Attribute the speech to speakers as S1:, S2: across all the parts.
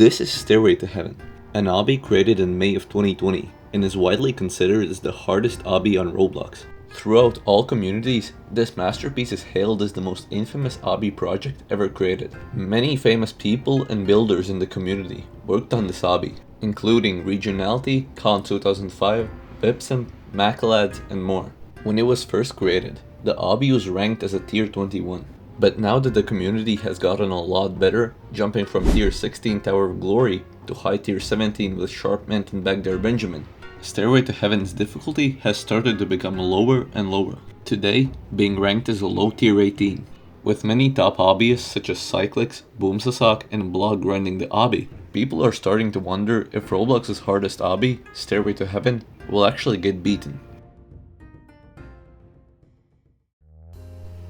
S1: This is Stairway to Heaven, an obby created in May of 2020 and is widely considered as the hardest obby on Roblox. Throughout all communities, this masterpiece is hailed as the most infamous obby project ever created. Many famous people and builders in the community worked on this obby, including Regionality, Con 2005, vipsem, macalads, and more. When it was first created, the obby was ranked as a tier 21. But now that the community has gotten a lot better, jumping from tier 16 Tower of Glory to high tier 17 with Sharp Mint and Baghdad Benjamin, Stairway to Heaven's difficulty has started to become lower and lower, today being ranked as a low tier 18. With many top obbyists such as cycllx, BoomSasok and Block grinding the obby, people are starting to wonder if Roblox's hardest obby, Stairway to Heaven, will actually get beaten.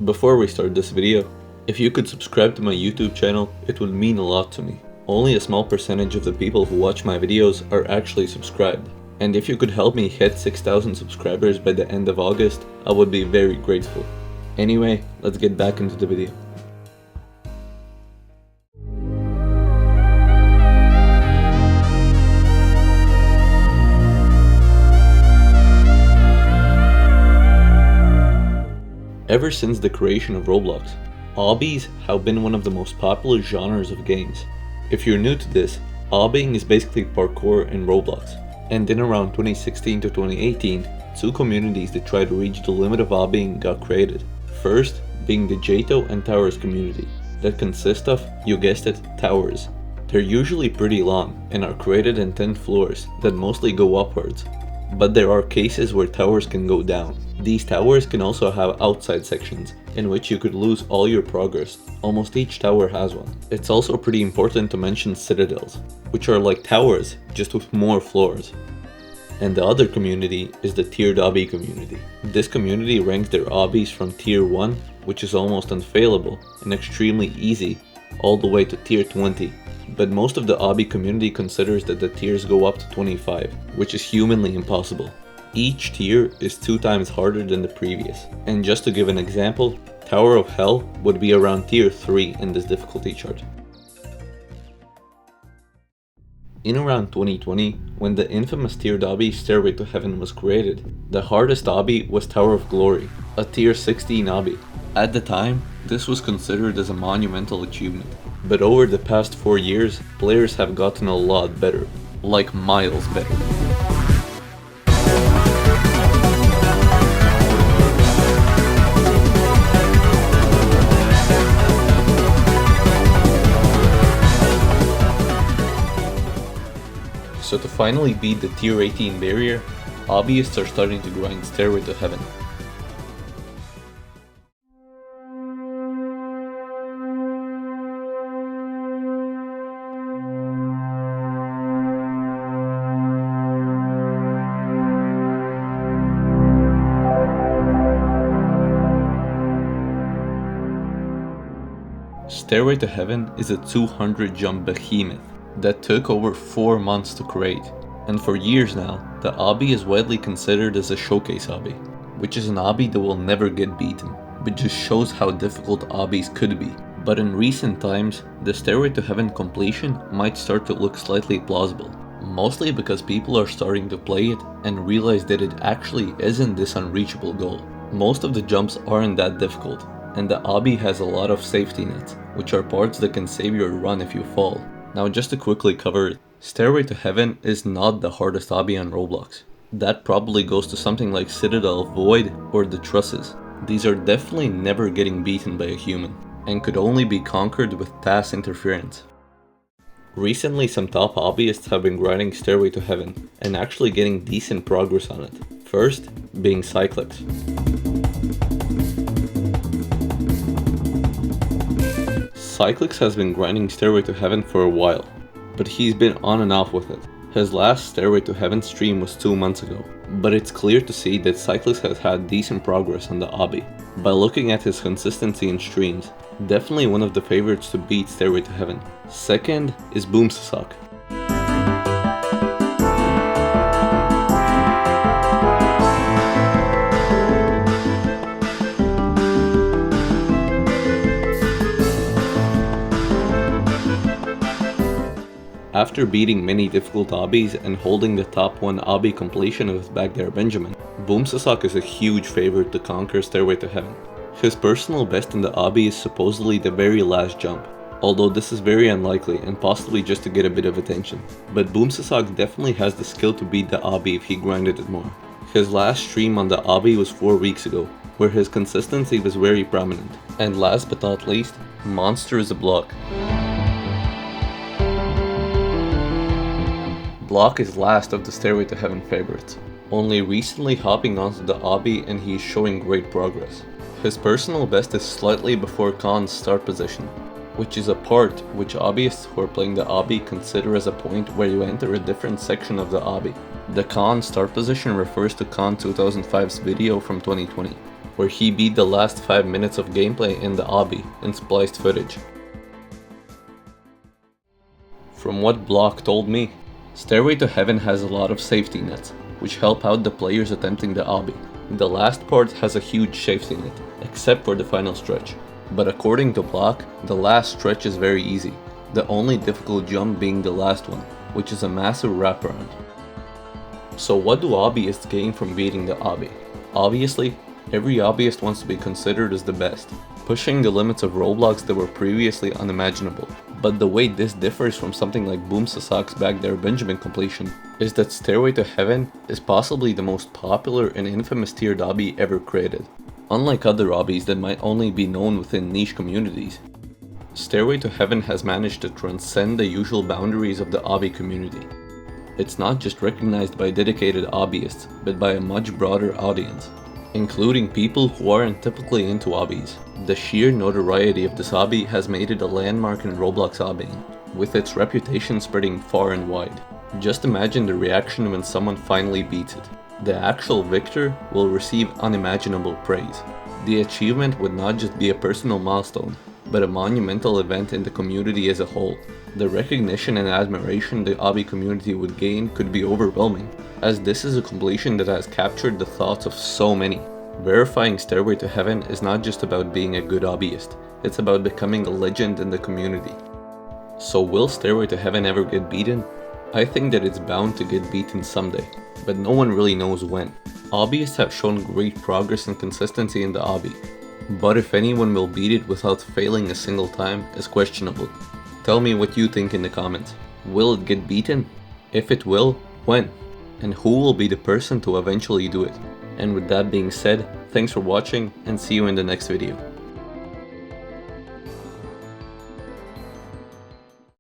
S1: Before we start this video, if you could subscribe to my YouTube channel, it would mean a lot to me. Only a small percentage of the people who watch my videos are actually subscribed. And if you could help me hit 6,000 subscribers by the end of August, I would be very grateful. Anyway, let's get back into the video. Ever since the creation of Roblox, obbies have been one of the most popular genres of games. If you're new to this, obbying is basically parkour in Roblox. And in around 2016 to 2018, two communities that tried to reach the limit of obbying got created. First, being the JTO and Towers community, that consist of, you guessed it, towers. They're usually pretty long and are created in 10 floors that mostly go upwards. But there are cases where towers can go down. These towers can also have outside sections, in which you could lose all your progress. Almost each tower has one. It's also pretty important to mention citadels, which are like towers, just with more floors. And the other community is the tiered obby community. This community ranks their obbies from tier 1, which is almost unfailable and extremely easy, all the way to tier 20. But most of the obby community considers that the tiers go up to 25, which is humanly impossible. Each tier is 2 times harder than the previous. And just to give an example, Tower of Hell would be around tier 3 in this difficulty chart. In around 2020, when the infamous tiered obby Stairway to Heaven was created, the hardest obby was Tower of Glory, a tier 16 obby. At the time, this was considered as a monumental achievement. But over the past 4 years, players have gotten a lot better, like miles better. So to finally beat the tier 18 barrier, obbyists are starting to grind Stairway to Heaven. Stairway to Heaven is a 200 jump behemoth that took over 4 months to create, and for years now, the obby is widely considered as a showcase obby, which is an obby that will never get beaten, but just shows how difficult obbies could be. But in recent times, the Stairway to Heaven completion might start to look slightly plausible, mostly because people are starting to play it and realize that it actually isn't this unreachable goal. Most of the jumps aren't that difficult, and the obby has a lot of safety nets, which are parts that can save your run if you fall. Now just to quickly cover it, Stairway to Heaven is not the hardest obby on Roblox. That probably goes to something like Citadel, Void, or the Trusses. These are definitely never getting beaten by a human, and could only be conquered with task interference. Recently some top hobbyists have been grinding Stairway to Heaven, and actually getting decent progress on it. First, being cycllx. cycllx has been grinding Stairway to Heaven for a while, but he's been on and off with it. His last Stairway to Heaven stream was 2 months ago, but it's clear to see that cycllx has had decent progress on the obby. By looking at his consistency in streams, definitely one of the favorites to beat Stairway to Heaven. Second is BoomSasok. After beating many difficult obbies and holding the top 1 obby completion of his back there Benjamin, BoomSasok is a huge favorite to conquer Stairway to Heaven. His personal best in the obby is supposedly the very last jump, although this is very unlikely and possibly just to get a bit of attention. But BoomSasok definitely has the skill to beat the obby if he grinded it more. His last stream on the obby was 4 weeks ago, where his consistency was very prominent. And last but not least, Monster is a Block. Block is last of the Stairway to Heaven favorites, only recently hopping onto the obby, and he is showing great progress. His personal best is slightly before Khan's start position, which is a part which obbyists who are playing the obby consider as a point where you enter a different section of the obby. The Khan start position refers to Khan 2005's video from 2020, where he beat the last 5 minutes of gameplay in the obby in spliced footage. From what Block told me, Stairway to Heaven has a lot of safety nets, which help out the players attempting the obby. The last part has a huge safety net, except for the final stretch. But according to Block, the last stretch is very easy, the only difficult jump being the last one, which is a massive wraparound. So what do obbyists gain from beating the obby? Obviously, every obbyist wants to be considered as the best, pushing the limits of Roblox that were previously unimaginable. But the way this differs from something like BoomSasok's back there Benjamin completion is that Stairway to Heaven is possibly the most popular and infamous tiered obby ever created. Unlike other obbies that might only be known within niche communities, Stairway to Heaven has managed to transcend the usual boundaries of the obby community. It's not just recognized by dedicated obbyists, but by a much broader audience, including people who aren't typically into obbies. The sheer notoriety of this obby has made it a landmark in Roblox obbying, with its reputation spreading far and wide. Just imagine the reaction when someone finally beats it. The actual victor will receive unimaginable praise. The achievement would not just be a personal milestone, but a monumental event in the community as a whole. The recognition and admiration the obby community would gain could be overwhelming, as this is a completion that has captured the thoughts of so many. Verifying Stairway to Heaven is not just about being a good obbyist, it's about becoming a legend in the community. So will Stairway to Heaven ever get beaten? I think that it's bound to get beaten someday, but no one really knows when. Obbyists have shown great progress and consistency in the obby, but if anyone will beat it without failing a single time is questionable. Tell me what you think in the comments. Will it get beaten? If it will, when? And who will be the person to eventually do it? And with that being said, thanks for watching and see you in the next video.